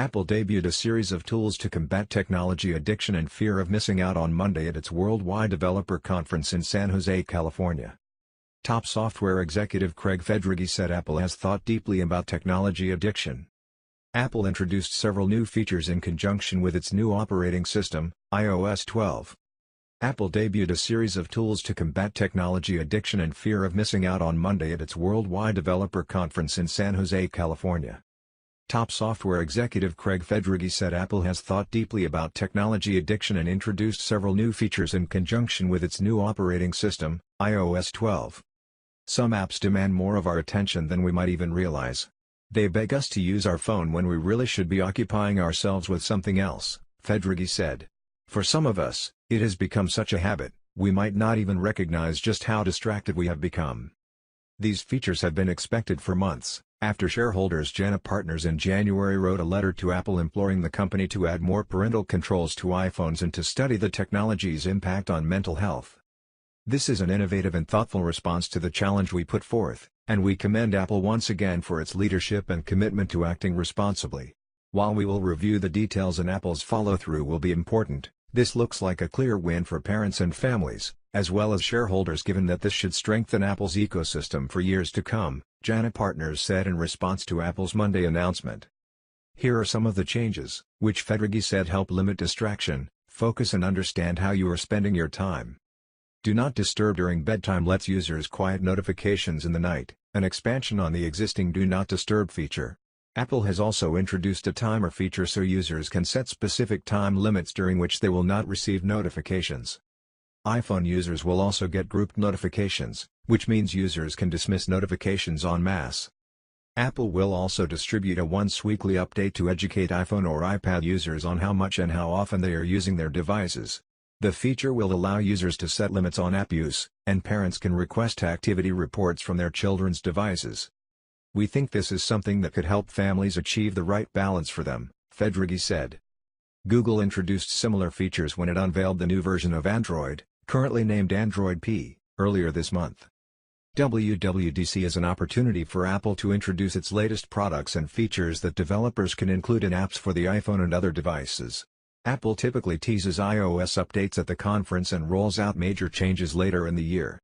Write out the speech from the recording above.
Apple debuted a series of tools to combat technology addiction and fear of missing out on Monday at its Worldwide Developer Conference in San Jose, California. Top software executive Craig Federighi said Apple has thought deeply about technology addiction. Apple introduced several new features in conjunction with its new operating system, iOS 12. Apple debuted a series of tools to combat technology addiction and fear of missing out on Monday at its Worldwide Developer Conference in San Jose, California. Top software executive Craig Federighi said Apple has thought deeply about technology addiction and introduced several new features in conjunction with its new operating system, iOS 12. Some apps demand more of our attention than we might even realize. They beg us to use our phone when we really should be occupying ourselves with something else, Federighi said. For some of us, it has become such a habit, we might not even recognize just how distracted we have become. These features have been expected for months, after shareholders JANA Partners in January wrote a letter to Apple imploring the company to add more parental controls to iPhones and to study the technology's impact on mental health. This is an innovative and thoughtful response to the challenge we put forth, and we commend Apple once again for its leadership and commitment to acting responsibly. While we will review the details and Apple's follow-through will be important, this looks like a clear win for parents and families, as well as shareholders, given that this should strengthen Apple's ecosystem for years to come, JANA Partners said in response to Apple's Monday announcement. Here are some of the changes, which Federighi said help limit distraction, focus and understand how you are spending your time. Do Not Disturb during bedtime lets users quiet notifications in the night, an expansion on the existing Do Not Disturb feature. Apple has also introduced a timer feature so users can set specific time limits during which they will not receive notifications. iPhone users will also get grouped notifications, which means users can dismiss notifications en masse. Apple will also distribute a once-weekly update to educate iPhone or iPad users on how much and how often they are using their devices. The feature will allow users to set limits on app use, and parents can request activity reports from their children's devices. We think this is something that could help families achieve the right balance for them, Federighi said. Google introduced similar features when it unveiled the new version of Android, currently named Android P, earlier this month. WWDC is an opportunity for Apple to introduce its latest products and features that developers can include in apps for the iPhone and other devices. Apple typically teases iOS updates at the conference and rolls out major changes later in the year.